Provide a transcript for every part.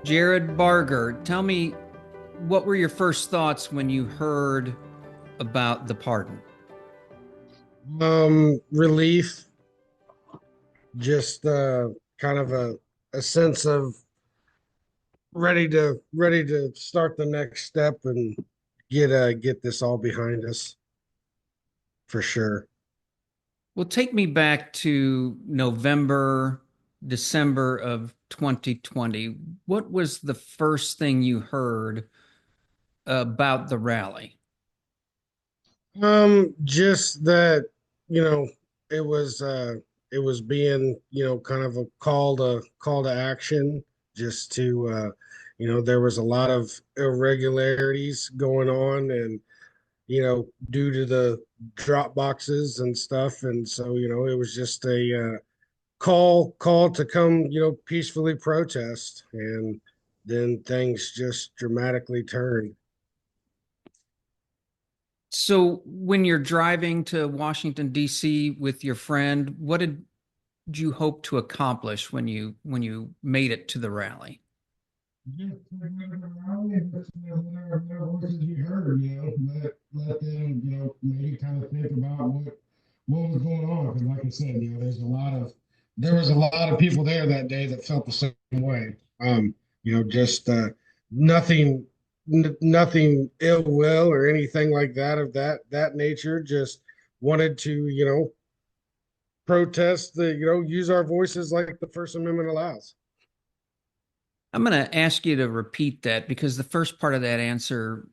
Jared Bargar, tell me, what were your first thoughts when you heard about the pardon? Relief, just kind of a sense of ready to start the next step and get this all behind us for sure. Well, take me back to November, December of 2020. What was the first thing you heard about the rally? Just that, you know, it was it was being, kind of a call to action just to there was a lot of irregularities going on and due to the drop boxes and stuff. And so, it was just a call to come, peacefully protest. And then things just dramatically turned. So, when you're driving to Washington, D.C. with your friend, what did you hope to accomplish when you made it to the rally? Just their voices be heard, let them, maybe kind of think about what was going on. Because like I said, there was a lot of people there that day that felt the same way. Just nothing nothing ill will or anything like that of that nature. Just wanted to, protest use our voices like the First Amendment allows. I'm going to ask you to repeat that because the first part of that answer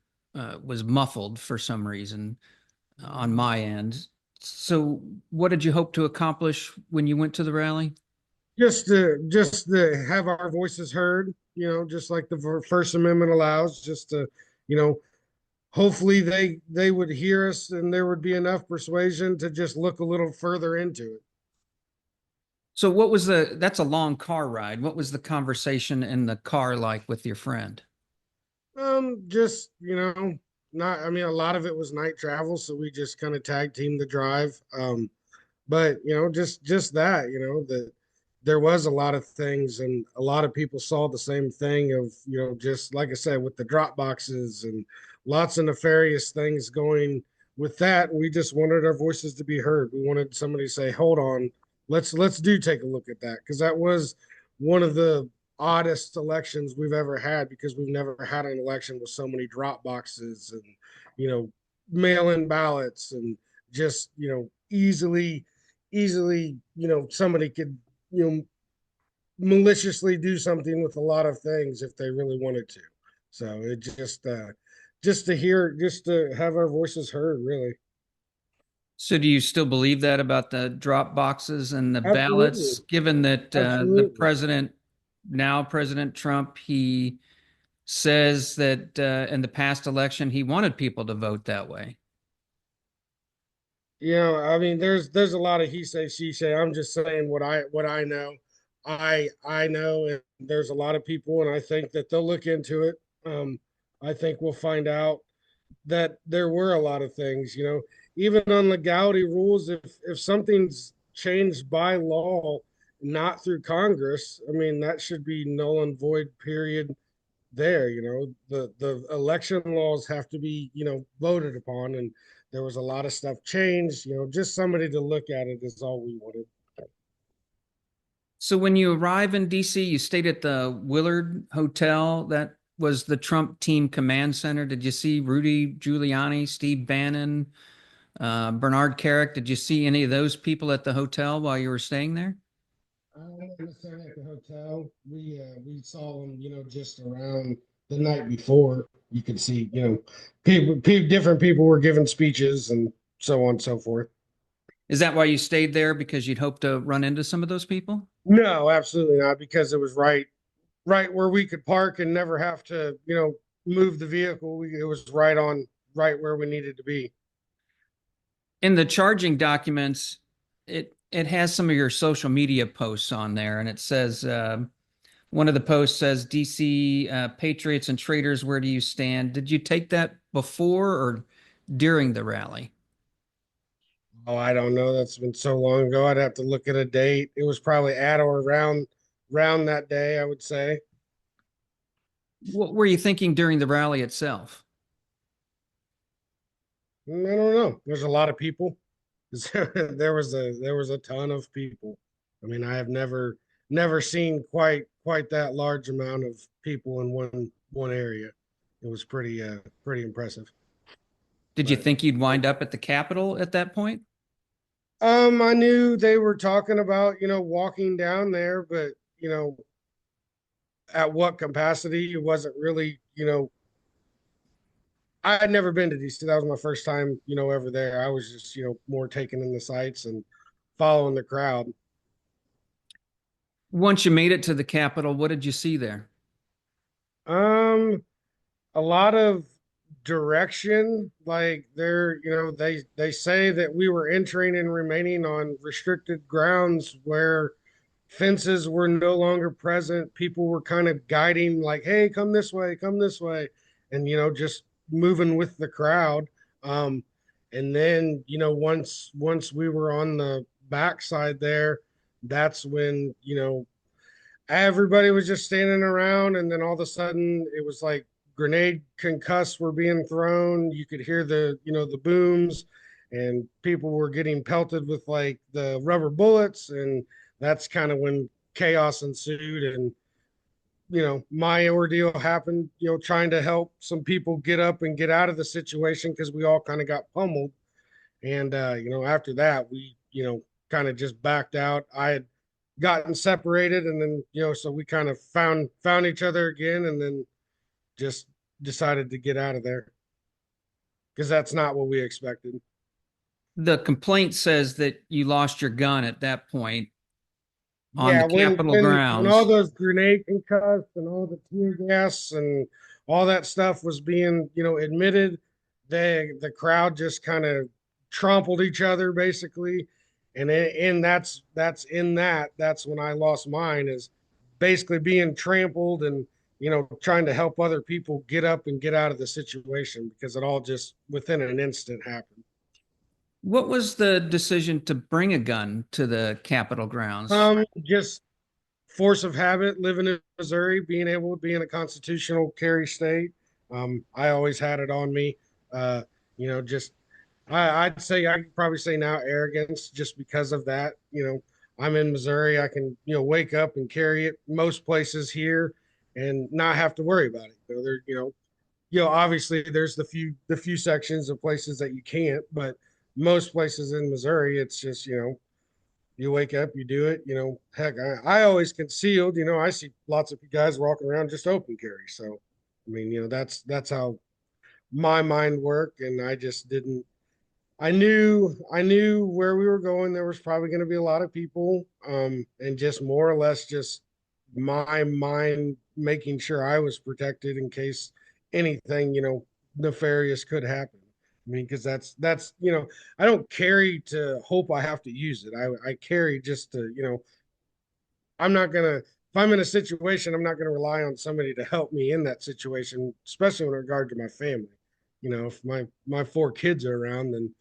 was muffled for some reason on my end. So, what did you hope to accomplish when you went to the rally? Just to have our voices heard, just like the First Amendment allows. Just to, you know, hopefully they would hear us, and there would be enough persuasion to just look a little further into it. So, that's a long car ride. What was the conversation in the car like with your friend? Just not. I mean, a lot of it was night travel, so we just kind of tag team the drive. But just that, that there was a lot of things, and a lot of people saw the same thing of, just like I said, with the drop boxes and lots of nefarious things going with that. We just wanted our voices to be heard. We wanted somebody to say, hold on, let's do take a look at that, because that was one of the oddest elections we've ever had, because we've never had an election with so many drop boxes and you know mail-in ballots, and just easily, somebody could, maliciously do something with a lot of things if they really wanted to. So it just to have our voices heard, really. So, do you still believe that about the drop boxes and the ballots, Absolutely. given that the Absolutely. president, now President Trump, he says that in the past election he wanted people to vote that way? I mean, there's a lot of he say she say. I'm just saying what I know. I know, and there's a lot of people, and I think that they'll look into it. I think we'll find out that there were a lot of things, even on legality rules. If something's changed by law, not through Congress, I mean, that should be null and void, period. There, the election laws have to be, voted upon, and there was a lot of stuff changed. Just somebody to look at it is all we wanted. So when you arrive in DC, you stayed at the Willard Hotel. That was the Trump team command center. Did you see Rudy Giuliani, Steve Bannon, Bernard Carrick? Did you see any of those people at the hotel while you were staying there? I wasn't necessarily at the hotel. We saw them, just around the night before. You could see, different people were giving speeches and so on and so forth. Is that why you stayed there? Because you'd hope to run into some of those people? No, absolutely not, because it was right where we could park and never have to, move the vehicle. It was right where we needed to be. In the charging documents, it has some of your social media posts on there, and it says one of the posts says DC Patriots and Traitors, where do you stand? Did you take that before or during the rally? Oh, I don't know. That's been so long ago. I'd have to look at a date. It was probably at or around that day, I would say. What were you thinking during the rally itself? I don't know. There's a lot of people. There was a ton of people. I mean, I have never seen quite that large amount of people in one area. It was pretty impressive. Did you But think you'd wind up at the Capitol at that point? I knew they were talking about, walking down there, but at what capacity? It wasn't really, I had never been to DC. That was my first time, ever there. I was just, more taking in the sights and following the crowd. Once you made it to the Capitol, what did you see there? Um, a lot of direction. Like they say that we were entering and remaining on restricted grounds where fences were no longer present. People were kind of guiding, like, "Hey, come this way," and just moving with the crowd. Um, and then once we were on the backside there, that's when everybody was just standing around, and then all of a sudden it was like grenade concuss were being thrown. You could hear the booms, and people were getting pelted with like the rubber bullets, and that's kind of when chaos ensued. And my ordeal happened, trying to help some people get up and get out of the situation because we all kind of got pummeled. And after that, we kind of just backed out. I had gotten separated, and then so we kind of found each other again, and then just decided to get out of there because that's not what we expected. The complaint says that you lost your gun at that point on the Yeah, Capitol when all grounds. those grenade concussed and all the tear gas and all that stuff was being admitted, the crowd just kind of trampled each other basically. And that's when I lost mine, is basically being trampled and trying to help other people get up and get out of the situation, because it all just within an instant happened. What was the decision to bring a gun to the Capitol grounds? Just force of habit, living in Missouri, being able to be in a constitutional carry state. I always had it on me. Just I'd say, I could probably say now, arrogance, just because of that. I'm in Missouri. I can wake up and carry it most places here and not have to worry about it. There, obviously there's the few sections of places that you can't, but most places in Missouri, it's just you wake up, you do it. Heck, I always concealed. I see lots of guys walking around just open carry. So, I mean, that's how my mind worked, and I just didn't. I knew where we were going. There was probably going to be a lot of people, and just more or less just my mind making sure I was protected in case anything nefarious could happen. I mean, because that's I don't carry to hope I have to use it. I carry just to I'm not gonna, if I'm in a situation, I'm not gonna rely on somebody to help me in that situation, especially in regard to my family. If my four kids are around, then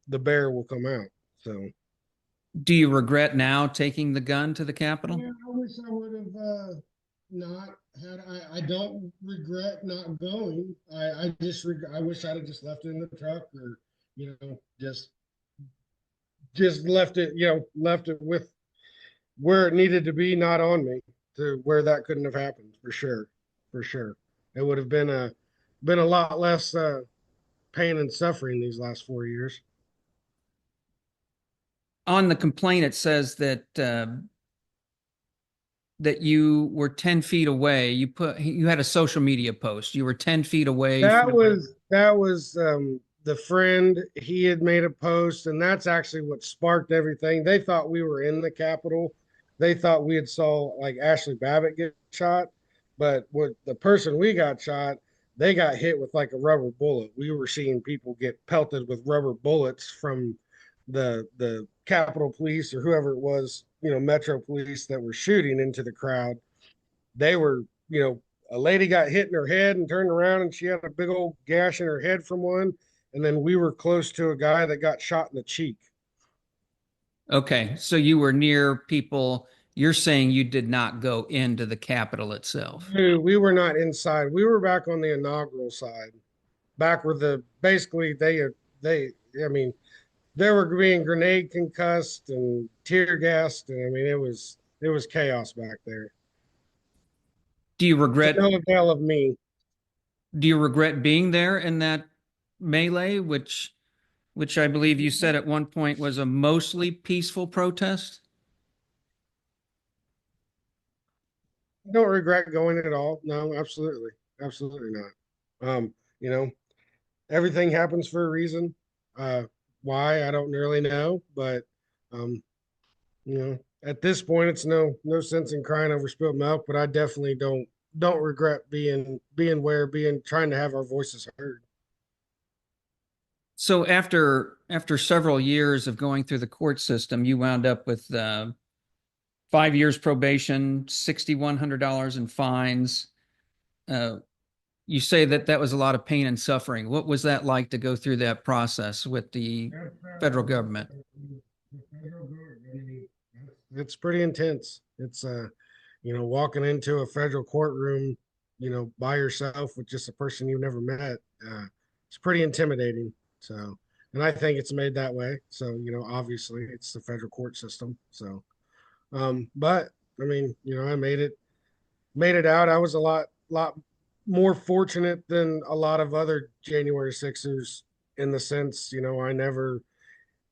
the bear will come out. So Do you regret now taking the gun to the Capitol? yeah, I wish I would have not had. I don't regret not going. I wish I'd have just left it in the truck, or just left it, left it with where it needed to be, not on me, to where that couldn't have happened, for sure, for sure. It would have been a lot less pain and suffering these last 4 years. On the complaint, it says that you were 10 feet away. You had a social media post. You were 10 feet away That from. was that was the friend. He had made a post, and that's actually what sparked everything. They thought we were in the Capitol. They thought we had saw like Ashley Babbitt get shot, but with the person we got shot, they got hit with like a rubber bullet. We were seeing people get pelted with rubber bullets from the Capitol Police or whoever it was, Metro Police, that were shooting into the crowd. They were, a lady got hit in her head and turned around, and she had a big old gash in her head from one. And then we were close to a guy that got shot in the cheek. Okay, so you were near people. You're saying you did not go into the Capitol itself. We were not inside. We were back on the inaugural side, back where the basically they I mean they were being grenade concussed and tear gassed, and I mean it was chaos back there Do you to regret no avail of me. do you regret being there in that melee, which I believe you said at one point was a mostly peaceful protest? I don't regret going at all. No, absolutely, absolutely not. You know, everything happens for a reason. Uh, why I don't really know, but um, at this point, it's no sense in crying over spilled milk. But I definitely don't regret being trying to have our voices heard. So after several years of going through the court system, you wound up with 5 years probation, $6,100 in fines. Uh, you say that that was a lot of pain and suffering. What was that like to go through that process with the federal government? It's pretty intense. Walking into a federal courtroom, by yourself with just a person you've never met. It's pretty intimidating. So, and I think it's made that way. So, obviously it's the federal court system. So, but I mean, I made it out. I was a lot more fortunate than a lot of other January Sixers in the sense, I never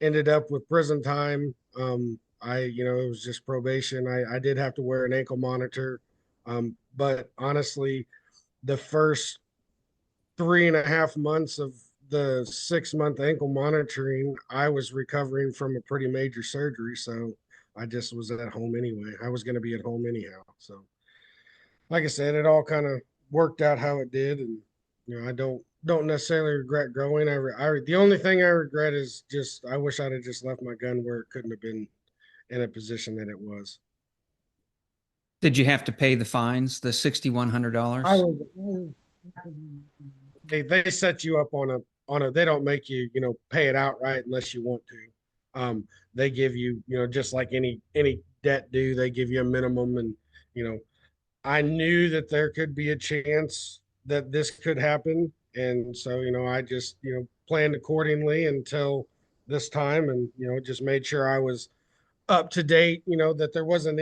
ended up with prison time. It was just probation. I did have to wear an ankle monitor. But honestly, the first 3.5 months of the 6 month ankle monitoring, I was recovering from a pretty major surgery. So I just was at home anyway. I was going to be at home anyhow. So, like I said, it all kind of worked out how it did. And, I don't necessarily regret going. The only thing I regret is just I wish I'd have just left my gun where it couldn't have been in a position that it was. Did you have to pay the fines, the I $6,100? was they set you up on a they don't make you pay it outright unless you want to. They give you just like any debt due, they give you a minimum. And you know I knew that there could be a chance that this could happen, and so I just planned accordingly until this time, and just made sure I was up to date, that there wasn't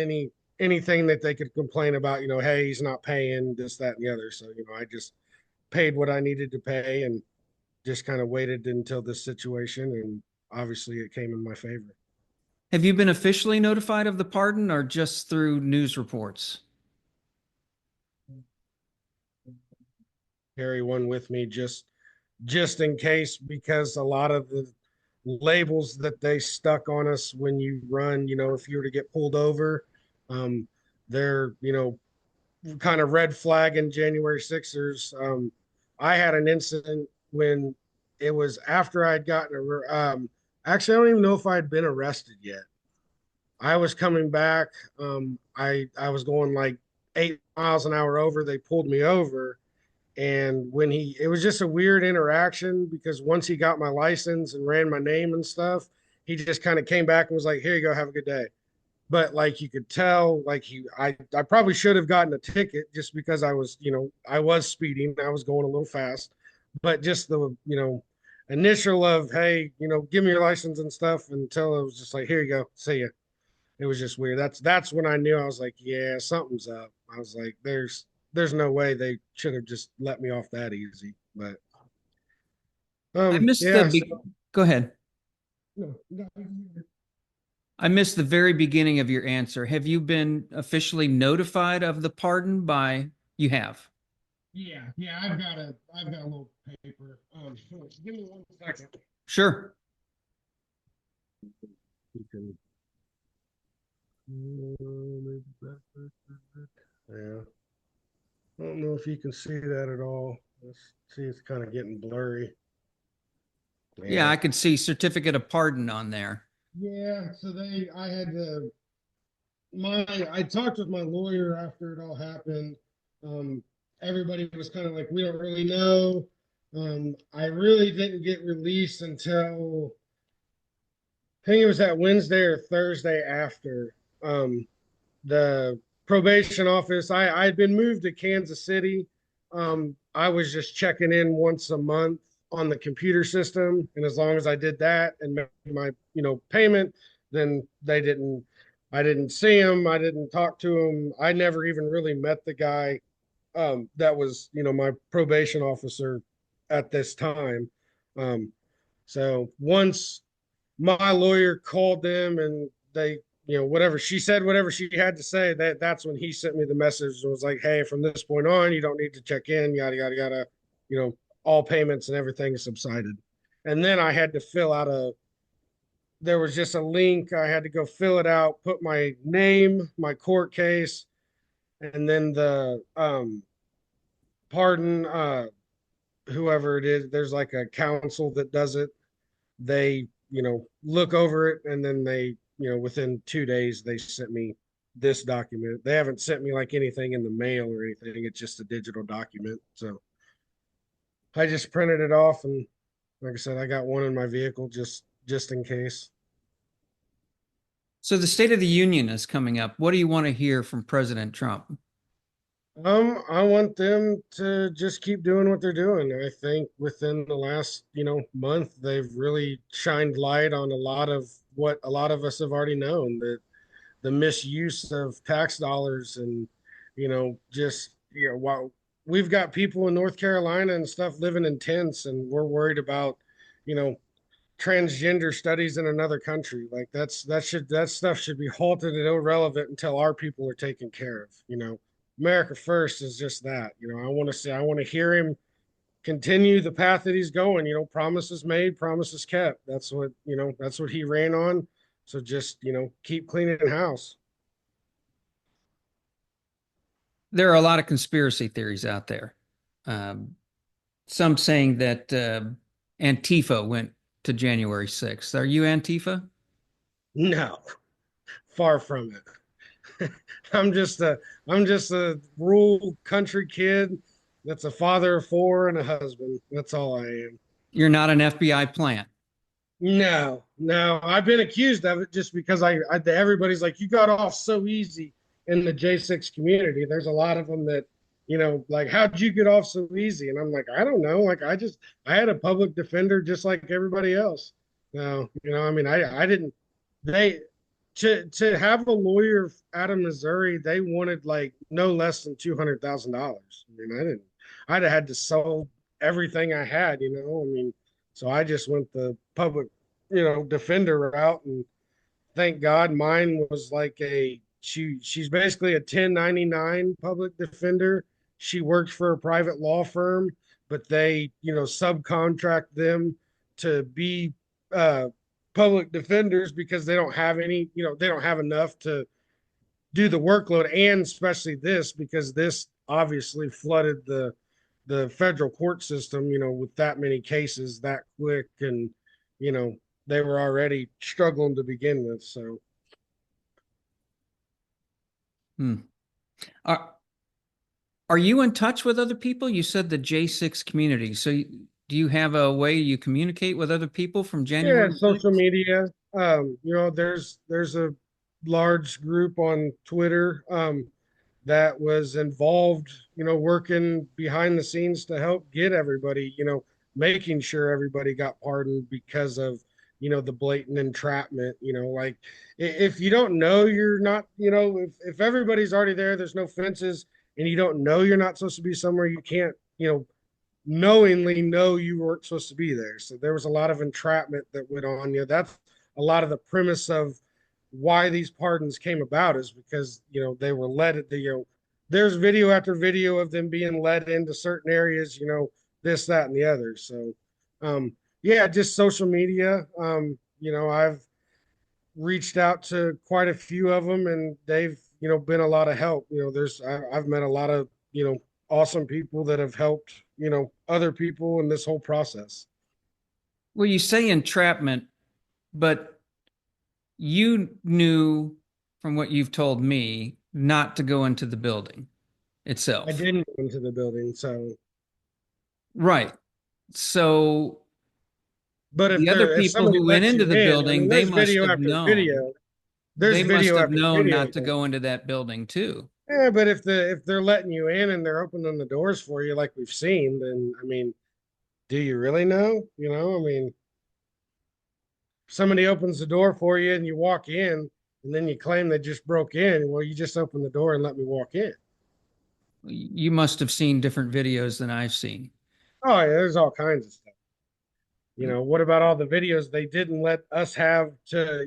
anything that they could complain about, hey, he's not paying this, that, and the other. So I just paid what I needed to pay and just kind of waited until this situation, and obviously it came in my favor. Have you been officially notified of the pardon or just through news reports? Carry one with me just in case, because a lot of the labels that they stuck on us when you run, if you were to get pulled over, um, they're kind of red flag in January Sixers. I had an incident when it was after I'd gotten actually I don't even know if I'd been arrested yet. I was coming back. I was going like 8 miles an hour over. They pulled me over, and it was just a weird interaction because once he got my license and ran my name and stuff, he just kind of came back and was like, "Here you go, have a good day." But like you could tell, like I probably should have gotten a ticket just because I was speeding, I was going a little fast, but just the initial of, hey, give me your license and stuff, until it was just like, here you go, see ya. It was just weird. That's when I knew. I was like, yeah, something's up. I was like, there's no way they should have just let me off that easy. But I missed yeah. So go ahead. no, I missed the very beginning of your answer. Have you been officially notified of the pardon by you have? yeah, I've got a little paper. Give me 1 second. Sure. You can, yeah. I don't know if you can see that at all. Let's see, it's kind of getting blurry. Yeah, Yeah. I could see certificate of pardon on there. Yeah. So I had to, I talked with my lawyer after it all happened. Um, Everybody was kind of like, we don't really know. I really didn't get released until I think it was that Wednesday or Thursday after. Um, the probation office. I had been moved to Kansas City. I was just checking in once a month on the computer system, and as long as I did that and made my payment, then they didn't. I didn't see him. I didn't talk to him. I never even really met the guy that was my probation officer at this time. Um, so once my lawyer called them and they whatever she said, whatever she had to say, that's when he sent me the message and was like, hey, from this point on you don't need to check in, yada yada yada, you know all payments and everything subsided. And then I had to fill out a there was just a link. I had to go fill it out, put my name, my court case, and then the pardon, whoever it is, there's like a council that does it. They look over it, and then they within 2 days they sent me this document. They haven't sent me like anything in the mail or anything. It's just a digital document. So I just printed it off, and like I said, I got one in my vehicle just in case. So the State of the Union is coming up. What do you want to hear from President Trump? I want them to just keep doing what they're doing. I think within the last, month, they've really shined light on a lot of what a lot of us have already known, that the misuse of tax dollars, and, just, while we've got people in North Carolina and stuff living in tents, and we're worried about, you know, transgender studies in another country. Like that stuff should be halted and irrelevant until our people are taken care of. America first is just that. I want to hear him continue the path that he's going. Promises made, promises kept. That's what he ran on. So just keep cleaning house. There are a lot of conspiracy theories out there. Um, some saying that Antifa went to January 6th. Are you Antifa? No, far from it. I'm just a I'm just a rural country kid that's a father of four and a husband. That's all I am. You're not an FBI plant. No, no, I've been accused of it just because everybody's like, you got off so easy in the J6 community. There's a lot of them that, like, how'd you get off so easy? And I'm like, I don't know. Like, I had a public defender just like everybody else. No, I mean, I didn't, they, to have a lawyer out of Missouri, they wanted like no less than $200,000. I mean, I'd have had to sell everything I had, I mean, so I just went the public, defender route, and thank God mine was like she's basically a 1099 public defender. She works for a private law firm, but they, subcontract them to be uh public defenders because they don't have any, they don't have enough to do the workload, and especially this because this obviously flooded the federal court system, with that many cases that quick, and you know they were already struggling to begin with. So Hmm. Are, are you in touch with other people? You said the J6 community. So do you have a way you communicate with other people from yeah, January social 6th? media. There's a large group on Twitter that was involved, working behind the scenes to help get everybody, making sure everybody got pardoned because of, the blatant entrapment. Like, if you don't know you're not, if everybody's already there, there's no fences, and you don't know you're not supposed to be somewhere, you can't, knowingly know you weren't supposed to be there. So there was a lot of entrapment that went on. That's a lot of the premise of why these pardons came about, is because they were led at the there's video after video of them being led into certain areas, this, that, and the other. So yeah, just social media. I've reached out to quite a few of them, and they've been a lot of help. I've met a lot of awesome people that have helped other people in this whole process. Well, you say entrapment, but you knew from what you've told me not to go into the building I itself. didn't go into the building, so Right. So but the other if people somebody who went lets into you the in, I building, mean, they there's must video have after known. video. There's They must video have after known video. not to go into that building too. Yeah, but if they're letting you in and they're opening the doors for you like we've seen, then I mean, do you really know? I mean, somebody opens the door for you and you walk in and then you claim they just broke in. Well, you just opened the door and let me walk in. You must have seen different videos than I've seen. Oh, yeah, there's all kinds of stuff. What about all the videos they didn't let us have to,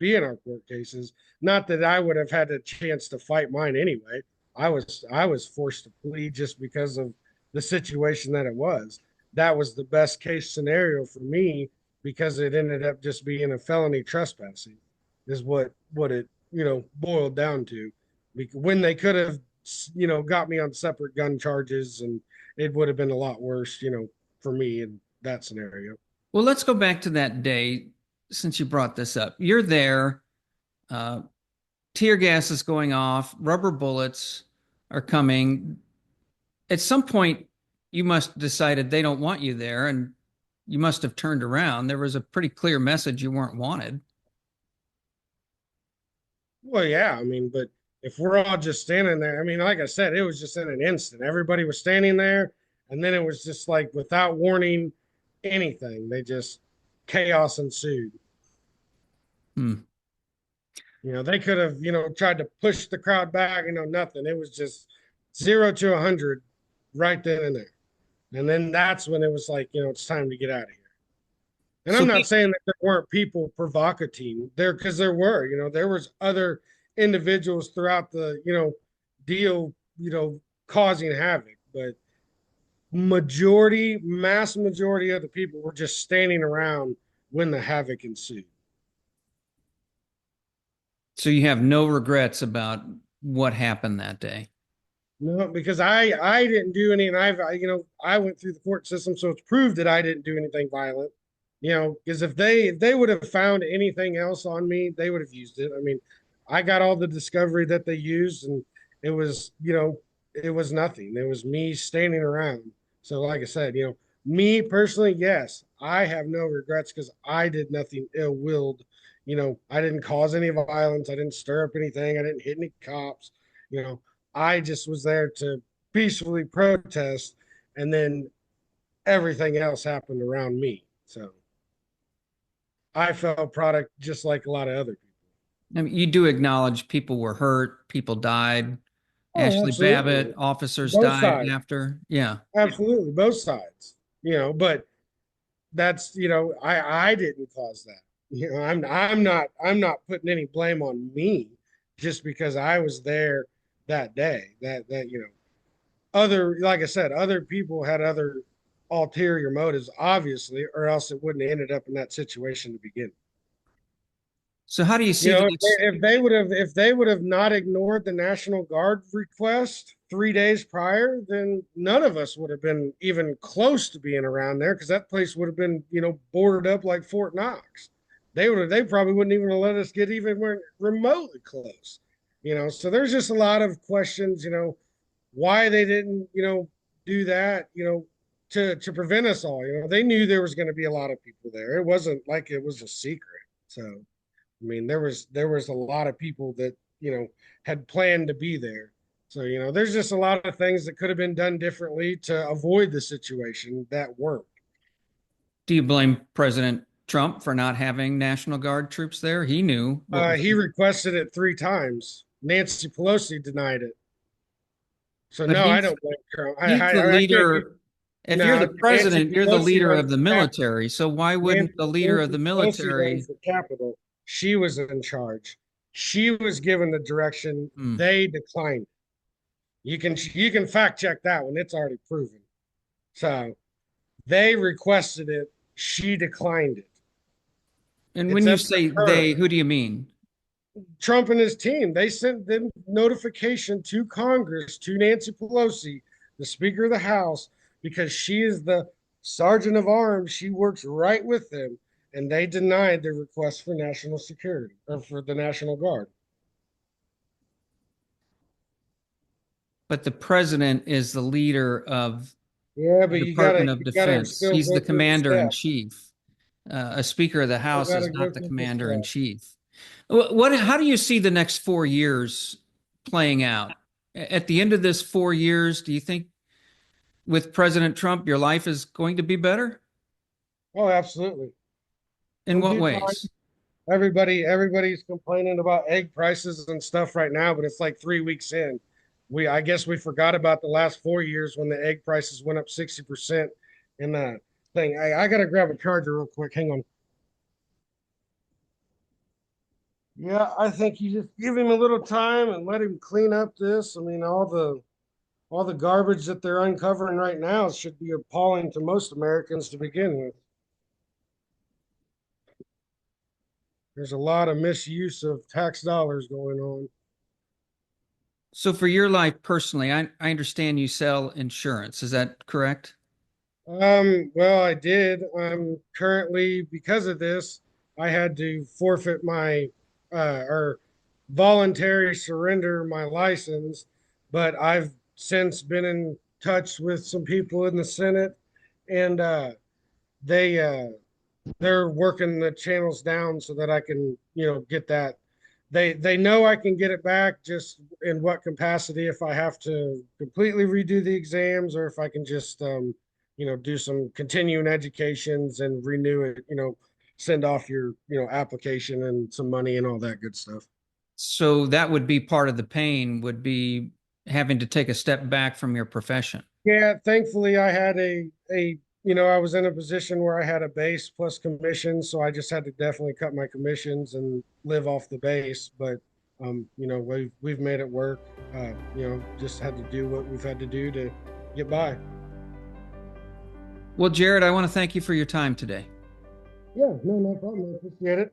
be in our court cases? Not that I would have had a chance to fight mine anyway. I was forced to plead just because of the situation that it was. That was the best case scenario for me because it ended up just being a felony trespassing, is what it boiled down to. When they could have got me on separate gun charges, and it would have been a lot worse, for me in that scenario. Well, let's go back to that day since you brought this up. You're there, uh, tear gas is going off, rubber bullets are coming. At some point, you must have decided they don't want you there, and you must have turned around. There was a pretty clear message you weren't wanted. Well, yeah, I mean, but if we're all just standing there, I mean, like I said, it was just in an instant. Everybody was standing there, and then it was just like without warning anything, they just chaos ensued. Hmm. They could have, tried to push the crowd back, nothing. It was just 0 to 100 right then and there. And then that's when it was like, it's time to get out of here. And So, I'm not saying that there weren't people provocating there, because there were, there was other individuals throughout the, deal, causing havoc, but mass majority of the people were just standing around when the havoc ensued. so you have no regrets about what happened that day. No, because I didn't do any, and I went through the court system, so it's proved that I didn't do anything violent. Because if they would have found anything else on me, they would have used it. I mean, I got all the discovery that they used, and it was it was nothing. It was me standing around. So, like I said, me personally, yes, I have no regrets because I did nothing ill-willed. I didn't cause any violence. I didn't stir up anything. I didn't hit any cops. You know, I just was there to peacefully protest, and then everything else happened around me. So I felt product just like a lot of other people. I mean, you do acknowledge people were hurt, people died. Oh, Ashley absolutely. Babbitt, officers Both died sides. after. Yeah. Absolutely. Both sides. But that's, I didn't cause that. I'm not putting any blame on me just because I was there that day. That other, like I said, other people had other ulterior motives, obviously, or else it wouldn't have ended up in that situation to begin. So how do you see the If next? they would have not ignored the National Guard request 3 days prior, then none of us would have been even close to being around there, because that place would have been, boarded up like Fort Knox. They probably wouldn't even have let us get even remotely close. So there's just a lot of questions, why they didn't, do that, to prevent us all. They knew there was going to be a lot of people there. It wasn't like it was a secret. So I mean, there was a lot of people that had planned to be there. So there's just a lot of things that could have been done differently to avoid the situation that weren't. Do you blame President Trump for not having National Guard troops there? He knew what was. He requested it 3 times. Nancy Pelosi denied it. So But no, I don't blame Trump. he's the I can't get leader. If you're no. the Nancy president, you're the Pelosi leader runs of the the Capitol. military. So why wouldn't Nancy, the leader of the Nancy Pelosi runs military? the Capitol. She was in charge. She was given the direction. Hmm. They declined. You can fact check that one. It's already proven. So they requested it. She declined it. And when It's you up to say her. they, who do you mean? Trump and his team, they sent the notification to Congress, to Nancy Pelosi, the Speaker of the House, because she is the sergeant of arms. She works right with them. And they denied the request for national security, or for the National Guard. But the president is the leader of Yeah, the but you gotta Department of you gotta Defense. still He's go the through the commander in steps. chief. A Speaker of the You House gotta is go not the through the commander in steps. chief. How do you see the next 4 years playing out? At the end of this 4 years, do you think with President Trump, your life is going to be better? Oh, absolutely. In In what due time, ways? everybody's complaining about egg prices and stuff right now, but it's like 3 weeks in. I guess we forgot about the last 4 years when the egg prices went up 60% in the thing. I gotta grab a charger real quick. Hang on. Yeah, I think you just give him a little time and let him clean up this. I mean, all the garbage that they're uncovering right now should be appalling to most Americans to begin with. There's a lot of misuse of tax dollars going on. So for your life personally, I understand you sell insurance. Is that correct? Well, I did. Currently, because of this, I had to forfeit my or voluntary surrender my license, but I've since been in touch with some people in the Senate, and they they're working the channels down so that I can, get that. They know I can get it back, just in what capacity, if I have to completely redo the exams or if I can just do some continuing educations and renew it, send off your, application and some money and all that good stuff. So that would be part of the pain, would be having to take a step back from your profession. Yeah, thankfully I had I was in a position where I had a base plus commissions, so I just had to definitely cut my commissions and live off the base. But we've made it work. Just had to do what we've had to do to get by. Well, Jared, I want to thank you for your time today. Yeah, no problem. I appreciate it.